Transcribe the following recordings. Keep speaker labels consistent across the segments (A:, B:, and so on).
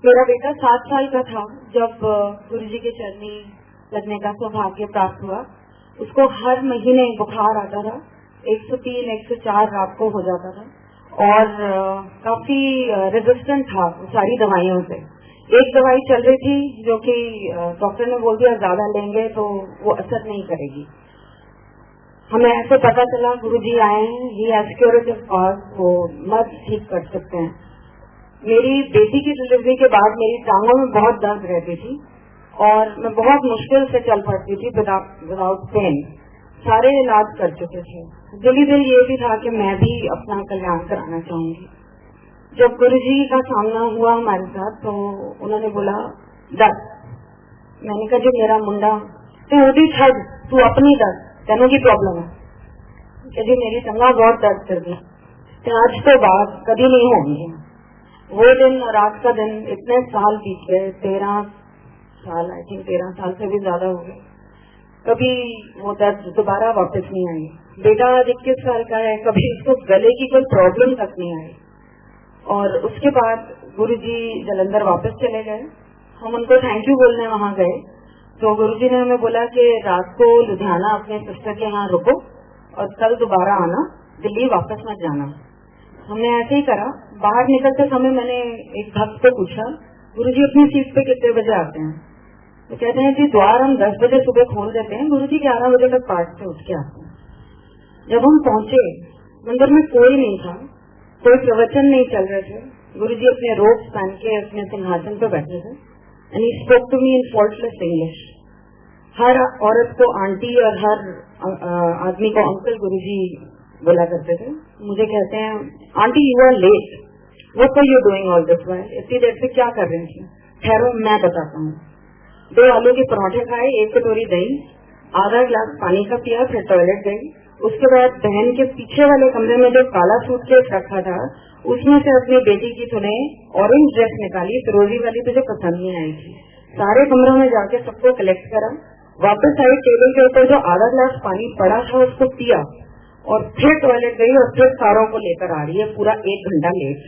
A: मेरा बेटा 7 साल का था जब गुरुजी के चरनी लगने का सौभाग्य प्राप्त हुआ। उसको हर महीने बुखार आता था, 103, 104 रात को हो जाता था और काफी रेजिस्टेंट था सारी दवाइयों से। एक दवाई चल रही थी जो कि डॉक्टर ने बोल दिया ज्यादा लेंगे तो वो असर नहीं करेगी। हमें ऐसे पता चला गुरुजी आए हैं, ही हैज क्यूरेटिव कॉज, वो मर्ज ठीक कर सकते हैं। मेरी बेटी की डिलीवरी के बाद मेरी टांगों में बहुत दर्द रहती थी और मैं बहुत मुश्किल से चल पड़ती थी विदाउट पेन। सारे इलाज कर चुके थे। दिली दिल ये भी था कि मैं भी अपना कल्याण कराना चाहूंगी। जब गुरुजी का सामना हुआ हमारे साथ तो उन्होंने बोला दर्द। मैंने कहा जी मेरा मुंडा तो वो भी छड़ तू अपनी दर्द तेनों की प्रॉब्लम है जी, मेरी टंगा बहुत दर्द कर दी, आज तो बात कभी नहीं होंगी। वो दिन और आज का दिन इतने साल बीत गए, 13 साल, आई थिंक 13 साल से भी ज्यादा हो गए, कभी वो दर्द दोबारा वापस नहीं आई। बेटा 21 साल का है, कभी उसको गले की कोई प्रॉब्लम तक नहीं आई। और उसके बाद गुरुजी जालंधर वापस चले गए। हम उनको थैंक यू बोलने वहां गए तो गुरुजी ने हमें बोला कि रात को लुधियाना अपने सिस्टर के यहाँ रुको और कल दोबारा आना, दिल्ली वापस मत जाना। हमने ऐसे ही करा। बाहर निकलते समय मैंने एक भक्त को पूछा गुरुजी अपनी सीट पे कितने बजे आते हैं? तो कहते हैं जी द्वार हम 10 बजे सुबह खोल देते हैं, गुरुजी 11 बजे तक पाठ से उठ के आते हैं। जब हम पहुंचे मंदिर में कोई नहीं था, कोई प्रवचन नहीं चल रहे थे। गुरुजी अपने रोब्स पहन के अपने सिंहासन पे बैठे थे and he spoke to me in faultless English. हर औरत को आंटी और हर आदमी को अंकल गुरुजी बोला करते थे। मुझे कहते हैं aunty you are late, what are you doing all this while? इतनी देर से क्या कर रही थी? ठहरो मैं बताता हूँ। 2 आलू के पराठे खाए, 1 कटोरी दही, आधा गिलास पानी का पिया, फिर टॉयलेट गई। उसके बाद बहन के पीछे वाले कमरे में जो काला सूटकेस रखा था उसमें से अपनी बेटी की तूने ऑरेंज ड्रेस निकाली, फिरोजी वाली तुझे पसंद नहीं आई थी। सारे कमरों में जाके सबको कलेक्ट करा, वापस आई, टेबल के ऊपर जो आधा गिलास पानी पड़ा था उसको पिया और फिर टॉयलेट गई और फिर सारों को लेकर आ रही है पूरा 1 घंटा लेट।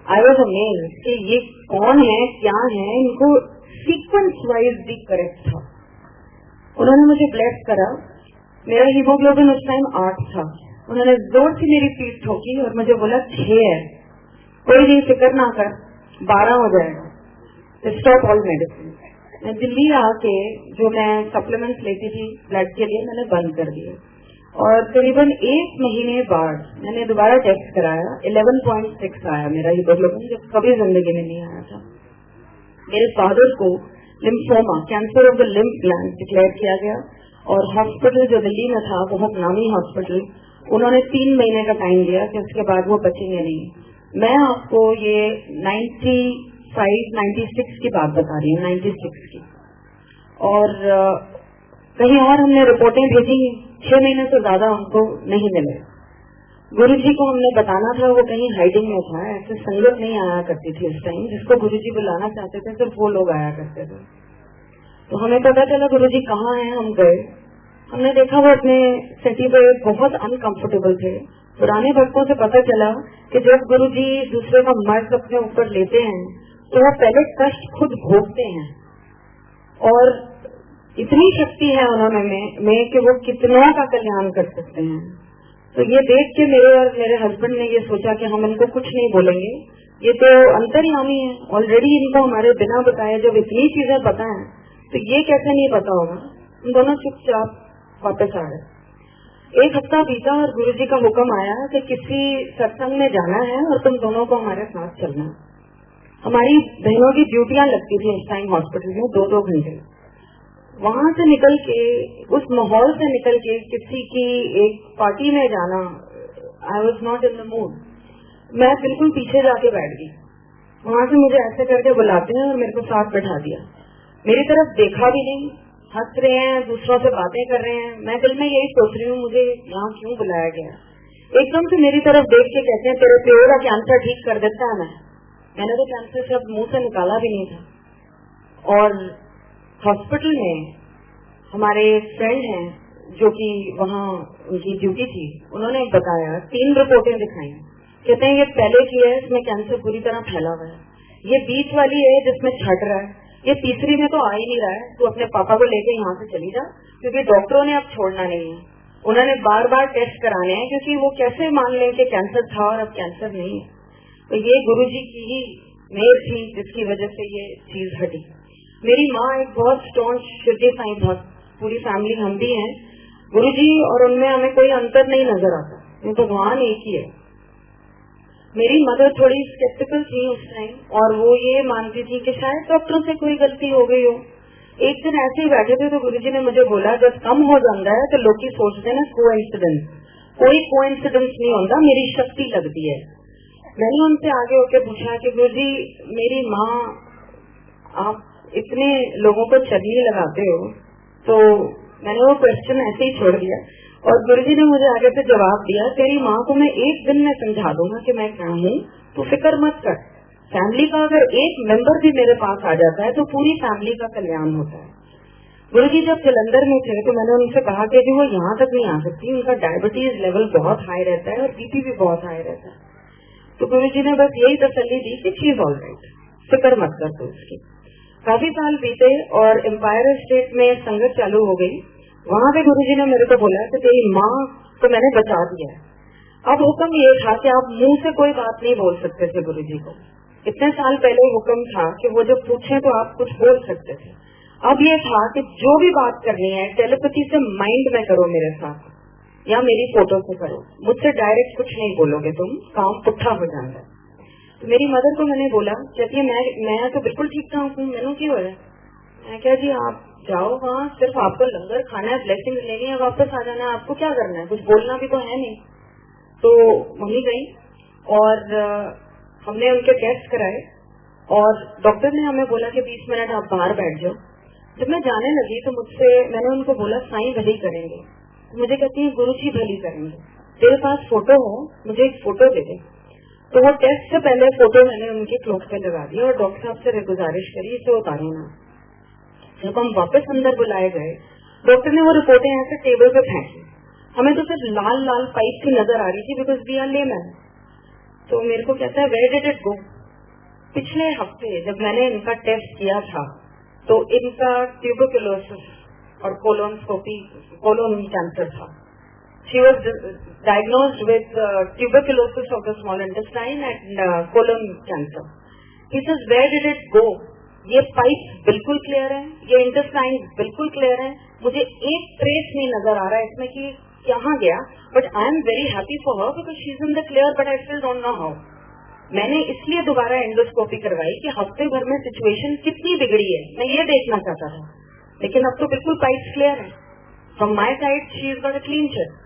A: आई वॉज अमेज्ड कि ये कौन है, क्या है, इनको सीक्वेंस वाइज भी करेक्ट था। उन्होंने मुझे ब्लेस करा। मेरा हीमोग्लोबिन उस टाइम 8 था। उन्होंने जोर से मेरी पीठ ठोकी और मुझे बोला 6 है, कोई नहीं फिक्र ना कर, 12 हो जाएगा, स्टॉप ऑल मेडिसिन। मैं दिल्ली आके जो मैं सप्लीमेंट्स लेती थी ब्लड के लिए मैंने बंद कर दिए और करीबन 1 महीने बाद मैंने दोबारा टेस्ट कराया, 11.6 आया मेरा हीमोग्लोबिन, जो कभी जिंदगी में नहीं आया था। मेरे फादर को lymphoma, cancer of the lymph gland declare किया गया और हॉस्पिटल जो दिल्ली में था, बहुत नामी हॉस्पिटल, उन्होंने 3 महीने का टाइम दिया कि उसके बाद वो बचेंगे नहीं। मैं आपको ये 95, 96 की बात बता रही हूँ, 96 की। और कहीं और हमने रिपोर्टें भेजी, 6 महीने से ज्यादा हमको नहीं मिले। गुरुजी को हमने बताना था, वो कहीं हाइडिंग में था। ऐसे संगत नहीं आया करती थी उस टाइम, जिसको गुरुजी बुलाना चाहते थे सिर्फ वो लोग आया करते थे। तो हमें पता चला गुरुजी कहाँ हैं। हम गए, हमने देखा वो अपने सिटी पे बहुत अनकंफर्टेबल थे। पुराने भक्तों से पता चला कि जब गुरुजी दूसरे का मर्ज अपने ऊपर लेते हैं तो वो पहले कष्ट खुद भोगते हैं और इतनी शक्ति है उन्होंने में कि वो कितनों का कल्याण कर सकते हैं। तो ये देख के मेरे और मेरे हस्बैंड ने ये सोचा कि हम इनको कुछ नहीं बोलेंगे, ये तो अंतर्यामी है, ऑलरेडी इनको हमारे बिना बताए जब इतनी चीजें पता है तो ये कैसे नहीं पता होगा। हम दोनों चुपचाप वापस आ गए। 1 हफ्ता बीता और गुरुजी का हुक्म आया कि किसी सत्संग में जाना है और तुम दोनों को हमारे साथ चलना। हमारी बहनों की ड्यूटियां लगती थी उस टाइम हॉस्पिटल में 2-2 घंटे। वहां से निकल के, उस माहौल से निकल के किसी की एक पार्टी में जाना, I was not in the mood. मैं बिल्कुल पीछे जाके बैठ गई। वहां से मुझे ऐसे करके बुलाते हैं और मेरे को साथ बैठा दिया। मेरी तरफ देखा भी नहीं, हंस रहे हैं, दूसरों से बातें कर रहे हैं। मैं दिल में यही सोच रही हूँ मुझे यहाँ क्यों बुलाया गया। एकदम से मेरी तरफ देख के कहते हैं तेरे प्योर का कैंसर ठीक कर देता है। मैंने तो कैंसर शब्द मुंह से निकाला भी नहीं था। और हॉस्पिटल में हमारे फ्रेंड हैं जो कि वहाँ उनकी ड्यूटी थी, उन्होंने बताया, 3 रिपोर्टें दिखाई। कहते हैं ये पहले की है, इसमें कैंसर पूरी तरह फैला हुआ है, ये बीच वाली है जिसमें छट रहा है, ये तीसरी में तो आ ही नहीं रहा है, तू अपने पापा को लेके यहाँ से चली जा, क्योंकि डॉक्टरों ने अब छोड़ना नहीं है। उन्होंने बार बार टेस्ट कराने हैं, क्योंकि वो कैसे मान लें कि कैंसर था और अब कैंसर नहीं है। तो ये गुरुजी की ही मेहर थी जिसकी वजह से ये चीज हटी। मेरी माँ एक बहुत स्टोन शिरडी साईं भक्त, पूरी फैमिली हम भी हैं। गुरुजी और उनमें हमें कोई अंतर नहीं नजर आता, भगवान एक ही है। मेरी मदर थोड़ी स्केप्टिकल थी उस टाइम, और वो ये मानती थी कि शायद डॉक्टरों से कोई गलती हो गई हो। एक दिन ऐसे ही बैठे थे तो गुरुजी ने मुझे बोला, जब कम हो जाता है तो लोग ही सोचते हैं ना कोइंसिडेंस, कोई कोइंसिडेंस नहीं होता, मेरी शक्ति लगती है। मैंने उनसे आगे होकर पूछा कि गुरुजी मेरी माँ, आप इतने लोगों को चलनी लगाते हो, तो मैंने वो क्वेश्चन ऐसे ही छोड़ दिया और गुरुजी ने मुझे आगे से जवाब दिया, तेरी माँ को मैं एक दिन में समझा दूंगा कि मैं क्या हूँ, तो फिक्र मत कर। फैमिली का अगर एक मेंबर भी मेरे पास आ जाता है तो पूरी फैमिली का कल्याण होता है। गुरुजी जब जलंधर में थे तो मैंने उनसे कहा कि वो यहाँ तक नहीं आ सकती, उनका डायबिटीज लेवल बहुत हाई रहता है और बीपी भी बहुत हाई रहता है। तो गुरुजी ने बस यही तसल्ली दी कि शी इज ऑल राइट, फिक्र मत कर तू उसकी। काफी साल बीते और एम्पायर स्टेट में संगत चालू हो गई। वहाँ पे गुरुजी ने मेरे को बोला कि तेरी माँ को मैंने बचा दिया है। अब हुक्म ये था कि आप मुंह से कोई बात नहीं बोल सकते थे गुरुजी को। इतने साल पहले हुक्म था कि वो जब पूछे तो आप कुछ बोल सकते थे। अब ये था कि जो भी बात करनी है टेलीपैथी से माइंड में करो मेरे साथ या मेरी फोटो से करो, मुझसे डायरेक्ट कुछ नहीं बोलोगे तुम, काम पुट्ठा हो जाता है। तो मेरी मदर को मैंने बोला, कहती है मैं तो बिल्कुल ठीक ठाक हूँ, मैंने क्यों हो रहा है? मैं क्या जी आप जाओ वहाँ, सिर्फ आपको लंगर खाना है, ब्लेसिंग लेनी है, वापस आ जाना है, आपको क्या करना है, कुछ बोलना भी तो है नहीं। तो मम्मी गई और हमने उनके टेस्ट कराए और डॉक्टर ने हमें बोला कि 20 मिनट आप बाहर बैठ जाओ। जब मैं जाने लगी तो मैंने उनको बोला साईं भली करेंगे। तो मुझे कहती है गुरुजी भली करेंगे, तेरे पास फोटो हो, मुझे एक फोटो दे दे। तो वो टेस्ट से पहले फोटो मैंने उनकी क्लोथ पे लगा दी और डॉक्टर साहब से गुजारिश करी इसे उतारो ना। जब हम वापस अंदर बुलाए गए, डॉक्टर ने वो रिपोर्टें ऐसे टेबल पे फेंकी। हमें तो सिर्फ लाल लाल पाइप की नजर आ रही थी, बिकॉज वी आर लेमैन। तो मेरे को कहता है वेयर डिड इट गो? पिछले हफ्ते जब मैंने इनका टेस्ट किया था तो इनका ट्यूबरकुलोसिस और कोलोन कैंसर था। She was diagnosed with tuberculosis of the small intestine and colon cancer. He says, where did it go? ये पाइप बिल्कुल क्लियर है, ये इंटेस्टाइन बिल्कुल क्लियर है, मुझे एक ट्रेस नहीं नजर आ रहा है इसमें कि कहाँ गया। But I am very happy for her because she is in the clear, but I still don't know how. मैंने इसलिए दोबारा एंडोस्कोपी करवाई कि हफ्ते भर में सिचुएशन कितनी बिगड़ी है, मैं ये देखना चाहता था। लेकिन अब तो बिल्कुल पाइप क्लियर है। From my side she is got a clean sheet.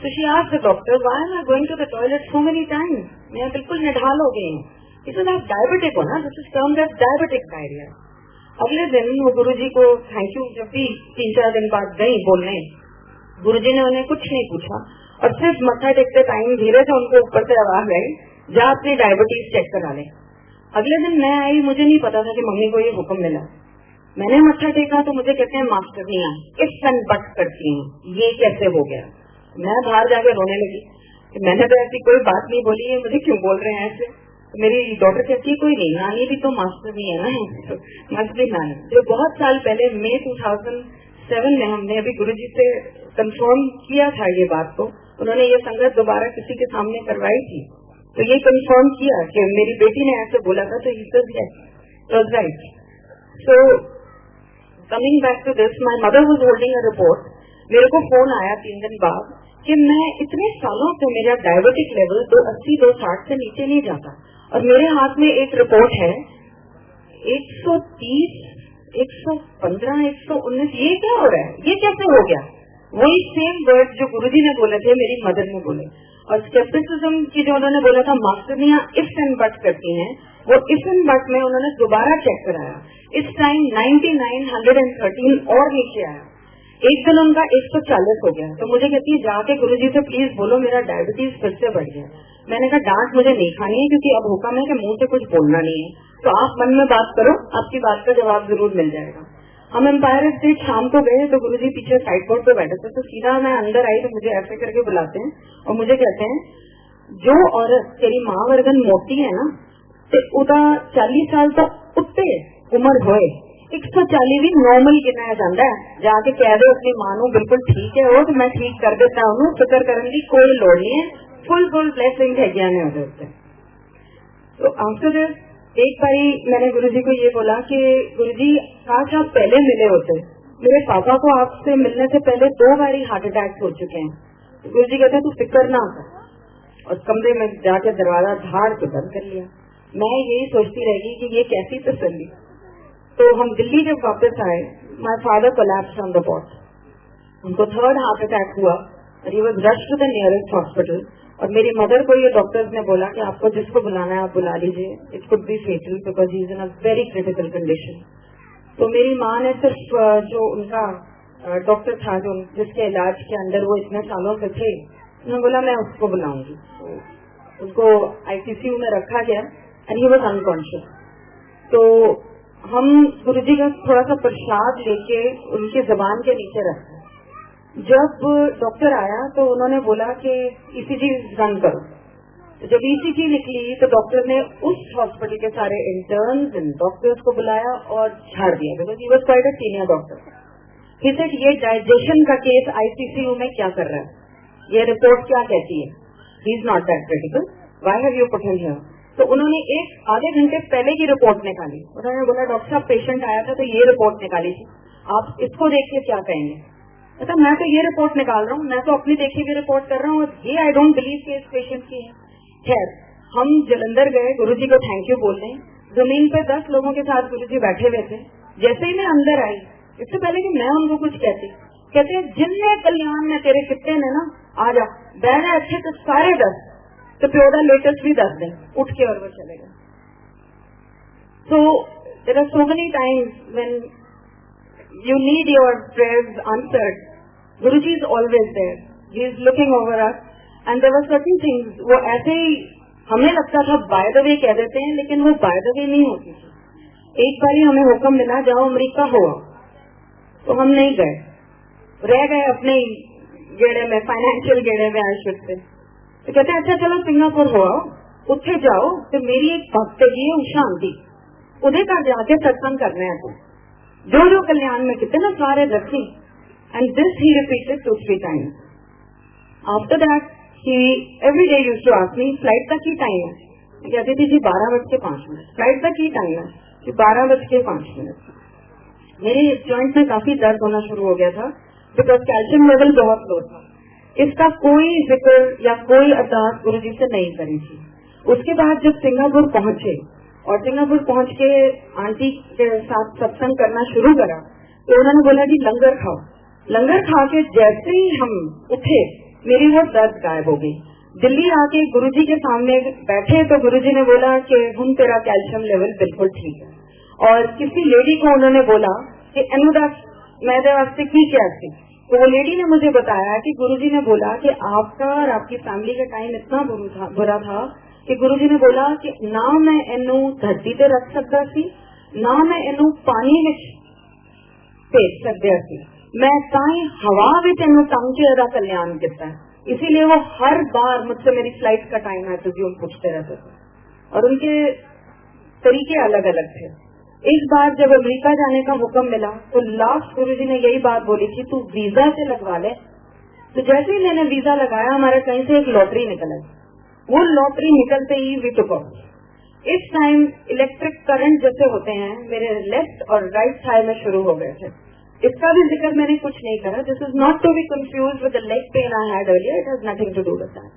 A: So she asked the doctor, why am I going to the toilet so many times? मैं बिल्कुल निढाल हो गई हूँ। He said, आप डायबिटिक हो ना, this is termed as diabetic diarrhea। अगले दिन वो गुरुजी को थैंक यू जब भी 3-4 दिन बाद गई बोलने, गुरुजी ने उन्हें कुछ नहीं पूछा और सिर्फ मत्था टेकते टाइम धीरे से उनको ऊपर से आवाज आई, जा अपनी डायबिटीज चेक करा ले। अगले दिन मैं आई, मुझे नहीं पता था कि मम्मी को ये हुक्म मिला। मैंने मत्था टेका तो मुझे कहते हैं मास्टर नहीं आ, इफ एंड बट करती हूँ, ये कैसे हो गया? मैं बाहर जाकर रोने लगी कि मैंने तो ऐसी कोई बात नहीं बोली है, मुझे क्यों बोल रहे हैं ऐसे? तो मेरी डॉटर कहती है कोई नहीं, नानी भी तो मास्टर नहीं है ना, तो मस्त भी नानी। जो बहुत साल पहले मई 2007 में हमने अभी गुरुजी से कंफर्म किया था ये बात को, उन्होंने ये संगत दोबारा किसी के सामने करवाई थी, तो ये कंफर्म किया कि मेरी बेटी ने ऐसे बोला था, तो ही said yes right. So coming back to this, my mother was holding a report. मेरे को फोन आया 3 दिन बाद कि मैं इतने सालों से मेरा डायबिटिक लेवल 280-260 से नीचे नहीं जाता और मेरे हाथ में एक रिपोर्ट है 130, 115, 119, ये क्या हो रहा है, ये कैसे हो गया? वही सेम वर्ड जो गुरुजी ने बोले थे मेरी मदर ने बोले। और स्केप्टिसिज्म की जो उन्होंने बोला था मास्टरनियां इफ एंड बट करती हैं, वो इफ एंड बट में उन्होंने दोबारा चेक कराया। इस टाइम 99, 113 और नीचे आया। एक दिन उनका 140 हो गया। तो मुझे कहती है जाके गुरुजी से प्लीज बोलो मेरा डायबिटीज फिर से बढ़ गया। मैंने कहा डांट मुझे नहीं खानी है क्योंकि अब हुक्म है कि मुंह से कुछ बोलना नहीं है, तो आप मन में बात करो, आपकी बात का जवाब जरूर मिल जाएगा। हम एम्पायर स्टेट शाम को गए तो गुरुजी पीछे साइड बोर्ड पे बैठे थे, तो सीधा मैं अंदर आई तो मुझे ऐसे करके बुलाते हैं और मुझे कहते हैं जो औरत तेरी माँ वर्गन मोटी है ना, ਤੇ ਉਹਦਾ 40 ਸਾਲ ਤੋਂ ਉੱਤੇ ਉਮਰ ਹੋਏ 140 ਵੀ ਨੋਰਮਲ ਗਿਣਿਆ ਜਾਂਦਾ ਹੈ। ਜਾ ਕੇ ਕਹਿ ਦਿਓ ਆਪਣੀ ਮਾਂ ਨੂੰ ਬਿਲਕੁਲ ਠੀਕ ਹੈ ਉਹ, ਤੇ ਮੈਂ ਠੀਕ ਕਰ ਦਿੱਤਾ ਉਹਨੂੰ, ਫਿਕਰ ਕਰਨ ਦੀ ਕੋਈ ਲੋੜ नहीं है, फुल ब्लेसिंग है ज्ञान है उधर। तो आफ्टर दिस एक बारी मैंने गुरुजी को ये बोला कि गुरुजी काश आप पहले मिले होते, मेरे पापा को आपसे मिलने से पहले 2 बारी हार्ट अटैक हो चुके हैं। तो गुरुजी कहते तू फिक्र ना कर, और कमरे में जाके दरवाजा झाड़ के बंद कर लिया। मैं यही सोचती रह गई कि ये कैसी तसल्ली। तो हम दिल्ली जब वापस आए, my father collapsed on the spot, उनको 3rd हार्ट अटैक हुआ और he was rushed to the nearest hospital. और मेरी मदर को ये डॉक्टर्स ने बोला कि आपको जिसको बुलाना है आप बुला लीजिए, it could be fatal because he is in a very critical condition. तो मेरी माँ ने सिर्फ जो उनका डॉक्टर था जो जिसके इलाज के अंदर वो इतने सालों से थे, उन्होंने बोला मैं उसको बुलाऊंगी। तो उसको आईसीयू में रखा गया एंड ही वाज अनकॉन्शियस। तो हम गुरुजी का थोड़ा सा प्रसाद लेके उनकी जबान के नीचे रखा। जब डॉक्टर आया तो उन्होंने बोला कि ईसीजी रन करो। तो जब ईसीजी निकली तो डॉक्टर ने उस हॉस्पिटल के सारे इंटर्न्स एंड डॉक्टर्स को बुलाया और झाड़ दिया, because he was quite a senior doctor. He said ये डाइजेशन का केस आईसीयू में क्या कर रहा है, ये रिपोर्ट क्या कहती है, he is not that critical, why have you put him here. तो उन्होंने एक आधे घंटे पहले की रिपोर्ट निकाली। उन्होंने बोला डॉक्टर साहब पेशेंट आया था तो ये रिपोर्ट निकाली थी, आप इसको देख के क्या कहेंगे। अच्छा मैं तो ये रिपोर्ट निकाल रहा हूँ, मैं तो अपनी देखी हुई रिपोर्ट कर रहा हूँ, और ये आई डोंट बिलीव कि इस पेशेंट की है। खैर हम जलंधर गए, गुरुजी को थैंक यू बोलने। जमीन पे 10 लोगों के साथ गुरुजी बैठे हुए थे। जैसे ही मैं अंदर आई, इससे पहले कि मैं उनको कुछ कहते जिनने कल्याण में तेरे कितने ने ना आ जा बैठा अच्छे तो सारे 10 तो प्योदा लेटेस्ट भी 10 दें, उठ के और वो चले गए। So there are so many times when you need your prayers answered. Guruji is always there. He is looking over us, and there were certain things वो ऐसे ही हमें लगता था by the way कह देते हैं, लेकिन वो by the way नहीं होती थी। एक बारी हमें हुक्म मिला जाओ अमेरिका हो, तो हम नहीं गए, रह गए अपने गेड़े में, फाइनेंशियल गेड़े में आयुष्य से। तो कहते हैं अच्छा चलो सिंगापुर हो आओ, उत्थे जाओ। तो मेरी एक भक्त जी है उषा आंटी, उधर का जाके सत्संग करने हैं, तो जो कल्याण में कितने ना सारे रखी। And this he repeated 2-3 times. After that he every day used to ask me flight का की टाइम है, मैं कहती थी जी 12:05। फ्लाइट का की टाइम है कि 12:05। मेरे जॉइंट में काफी दर्द होना शुरू हो गया था बिकॉज कैल्शियम लेवल बहुत लो था। इसका कोई जिक्र या कोई अरदास गुरुजी से नहीं करी थी। उसके बाद जब सिंगापुर पहुंचे और सिंगापुर पहुंच के आंटी के साथ सत्संग करना शुरू करा, तो उन्होंने बोला जी लंगर खाओ। लंगर खा के जैसे ही हम उठे मेरी वो दर्द गायब हो गई। दिल्ली आके गुरुजी के सामने बैठे तो गुरुजी ने बोला कि हम तेरा कैल्शियम लेवल बिल्कुल ठीक है। और किसी लेडी को उन्होंने बोला कि अनुदास मैदे वास्ते की क्या थी, तो वो लेडी ने मुझे बताया कि गुरुजी ने बोला कि आपका और आपकी फैमिली का टाइम इतना बुरा था कि गुरुजी ने बोला कि ना मैं इनू धरती पे रख सकता सी, ना मैं इनू पानी में भेज सकता सी, मैं ताई हवा भी इनू टंग के अदा कल्याण किया। इसीलिए वो हर बार मुझसे मेरी फ्लाइट का टाइम है तो जो पूछते रहते थे, और उनके तरीके अलग अलग थे। एक बार जब अमेरिका जाने का हुक्म मिला तो लास्ट गुरुजी ने यही बात बोली थी तू वीजा से लगवा ले। तो जैसे ही मैंने वीजा लगाया हमारे कहीं से एक लॉटरी निकल आई, वो लॉटरी निकलते ही वी टुक ऑफ। इस टाइम इलेक्ट्रिक करंट जैसे होते हैं मेरे लेफ्ट और राइट थाई में शुरू हो गए थे। इसका भी जिक्र मैंने कुछ नहीं करा। This is not to be confused with the leg pain I had earlier, it has nothing to do with that.